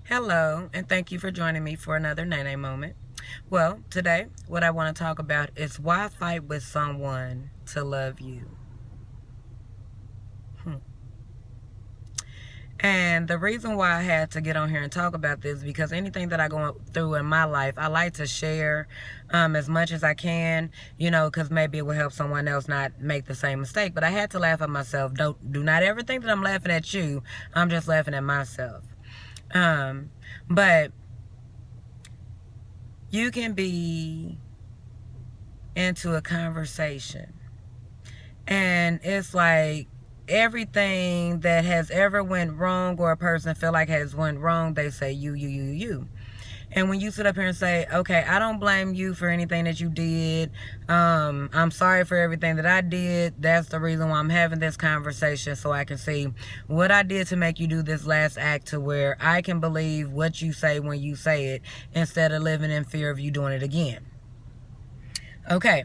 Hello, and thank you for joining me for another Nene moment. Well, today, what I want to talk about is why fight with someone to love you. Hmm. And the reason why I had to get on here and talk about this because anything that I go through in my life, I like to share as much as I can, because maybe it will help someone else not make the same mistake. But I had to laugh at myself. Do not ever think that I'm laughing at you. I'm just laughing at myself. But you can be into a conversation and it's like everything that has ever went wrong or a person feel like has went wrong, they say you. And when you sit up here and say, okay, I don't blame you for anything that you did, I'm sorry for everything that I did, that's the reason why I'm having this conversation, so I can see what I did to make you do this last act, to where I can believe what you say when you say it, instead of living in fear of you doing it again. Okay,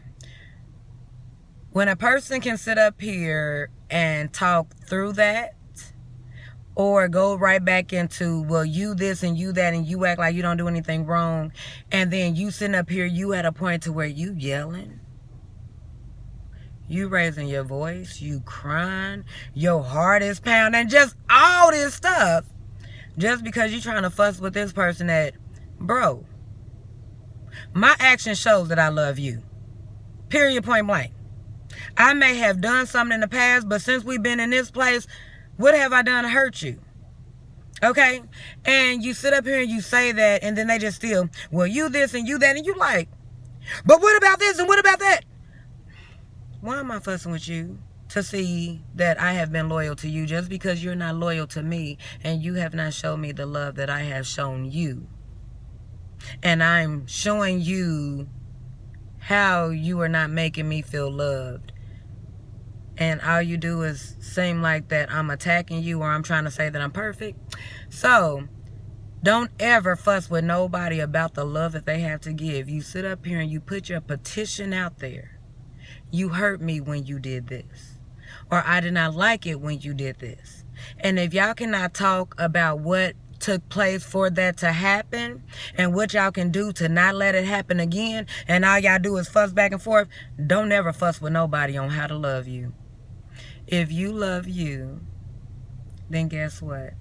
when a person can sit up here and talk through that, or go right back into, well, you this and you that, and you act like you don't do anything wrong, and then you sitting up here, you at a point to where you yelling, you raising your voice, you crying, your heart is pounding, just all this stuff, just because you trying to fuss with this person that, bro, my action shows that I love you. Period, point blank. I may have done something in the past, but since we've been in this place, what have I done to hurt you? Okay? And you sit up here and you say that, and then they just still, well, you this and you that, and you like, but what about this and what about that? Why am I fussing with you? To see that I have been loyal to you, just because you're not loyal to me and you have not shown me the love that I have shown you. And I'm showing you how you are not making me feel loved. And all you do is seem like that I'm attacking you, or I'm trying to say that I'm perfect. So don't ever fuss with nobody about the love that they have to give. You sit up here and you put your petition out there. You hurt me when you did this, or I did not like it when you did this. And if y'all cannot talk about what took place for that to happen, and what y'all can do to not let it happen again, and all y'all do is fuss back and forth, don't ever fuss with nobody on how to love you. If you love you, then guess what?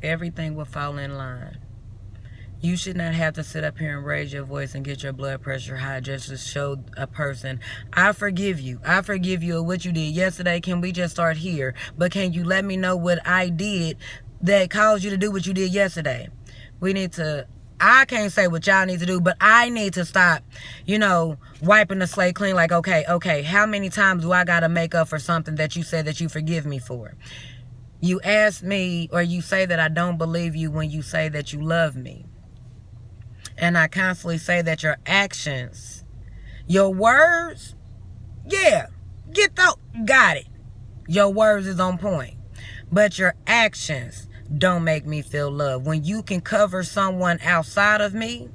Everything will fall in line. You should not have to sit up here and raise your voice and get your blood pressure high just to show a person, I forgive you. I forgive you of what you did yesterday. Can we just start here? But can you let me know what I did that caused you to do what you did yesterday? We need to, I can't say what y'all need to do, but I need to stop, wiping the slate clean. Like, okay, how many times do I got to make up for something that you said that you forgive me for? You ask me, or you say that I don't believe you when you say that you love me. And I constantly say that your actions, your words, yeah, got it. Your words is on point. But your actions don't make me feel love. When you can cover someone outside of me,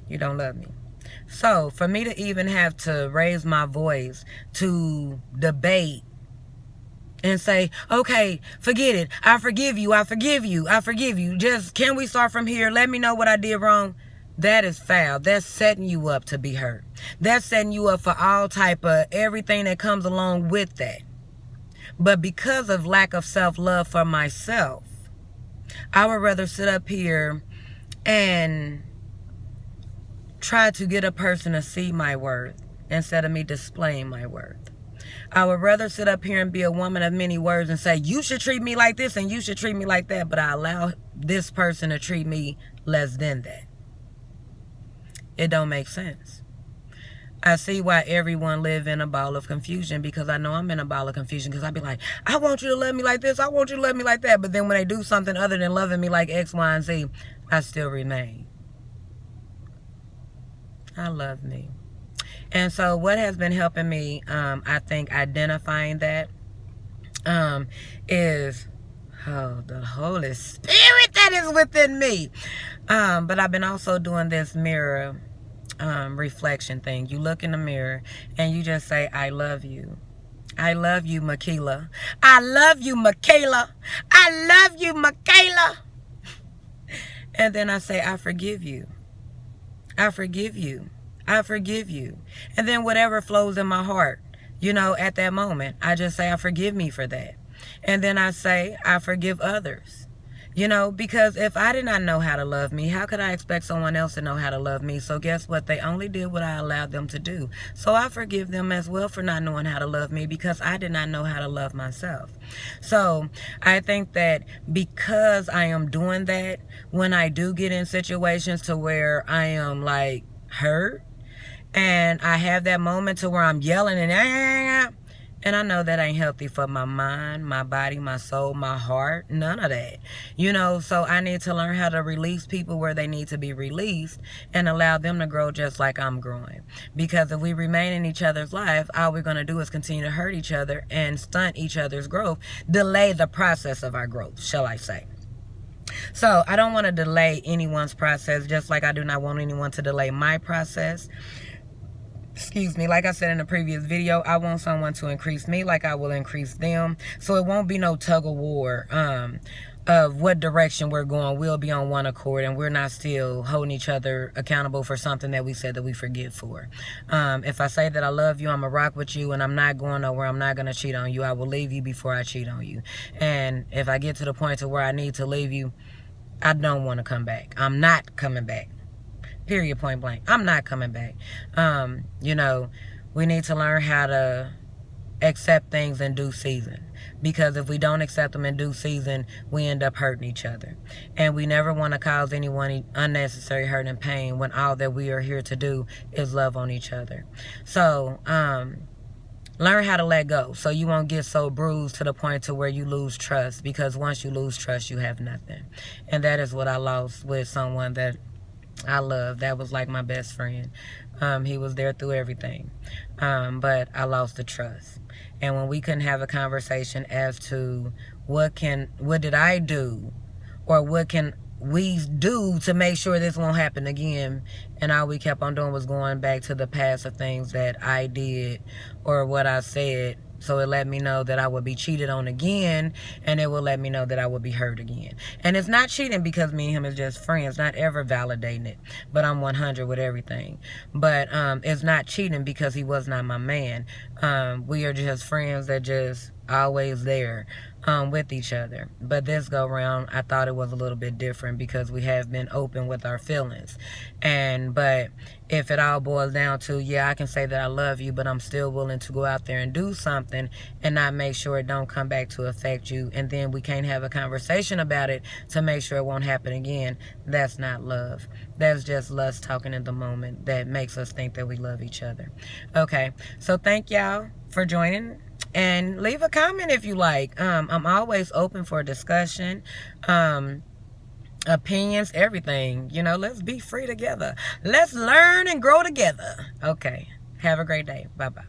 you don't love me. So for me to even have to raise my voice to debate and say, okay, forget it, I forgive you, just, can we start from here, let me know what I did wrong, that is foul. That's setting you up to be hurt. That's setting you up for all type of everything that comes along with that. But because of lack of self-love for myself, I would rather sit up here and try to get a person to see my worth instead of me displaying my worth. I would rather sit up here and be a woman of many words and say, you should treat me like this and you should treat me like that, but I allow this person to treat me less than that. It don't make sense. I see why everyone live in a ball of confusion, because I know I'm in a ball of confusion, because I be like, I want you to love me like this, I want you to love me like that, but then when they do something other than loving me like X, Y, and Z, I still remain. I love me. And so what has been helping me, I think, identifying that, is the Holy Spirit that is within me. But I've been also doing this mirror reflection thing. You look in the mirror and you just say, I love you. I love you, Michaela. I love you, Michaela. I love you, Michaela. And then I say, I forgive you. I forgive you. I forgive you. And then whatever flows in my heart, at that moment, I just say, I forgive me for that. And then I say, I forgive others. Because if I did not know how to love me, how could I expect someone else to know how to love me? So guess what? They only did what I allowed them to do. So I forgive them as well for not knowing how to love me because I did not know how to love myself. So I think that because I am doing that, when I do get in situations to where I am like hurt and I have that moment to where I'm yelling and I know that ain't healthy for my mind, my body, my soul, my heart, none of that. So I need to learn how to release people where they need to be released and allow them to grow just like I'm growing. Because if we remain in each other's life, all we're going to do is continue to hurt each other and stunt each other's growth, delay the process of our growth, shall I say. So I don't want to delay anyone's process, just like I do not want anyone to delay my process. Excuse me, like I said in the previous video, I want someone to increase me like I will increase them. So it won't be no tug of war of what direction we're going. We'll be on one accord and we're not still holding each other accountable for something that we said that we forgive for. If I say that I love you, I'm going to rock with you and I'm not going nowhere, I'm not going to cheat on you. I will leave you before I cheat on you. And if I get to the point to where I need to leave you, I don't want to come back. I'm not coming back. Period, point blank. I'm not coming back. We need to learn how to accept things in due season. Because if we don't accept them in due season, we end up hurting each other. And we never want to cause anyone unnecessary hurt and pain when all that we are here to do is love on each other. So, learn how to let go so you won't get so bruised to the point to where you lose trust. Because once you lose trust, you have nothing. And that is what I lost with someone that I love. That was like my best friend. He was there through everything. But I lost the trust. And when we couldn't have a conversation as to what did I do or what can we do to make sure this won't happen again, and all we kept on doing was going back to the past of things that I did or what I said. So it let me know that I would be cheated on again, and it will let me know that I would be hurt again. And it's not cheating because me and him is just friends, not ever validating it, but I'm 100 with everything. But it's not cheating because he was not my man. We are just friends that just always there with each other. But this go round, I thought it was a little bit different because we have been open with our feelings. But if it all boils down to, yeah, I can say that I love you, but I'm still willing to go out there and do something and not make sure it don't come back to affect you, and then we can't have a conversation about it to make sure it won't happen again, that's not love. That's just lust talking in the moment that makes us think that we love each other. Okay, so thank y'all for joining. And leave a comment if you like. I'm always open for discussion, opinions, everything. Let's be free together. Let's learn and grow together. Okay. Have a great day. Bye-bye.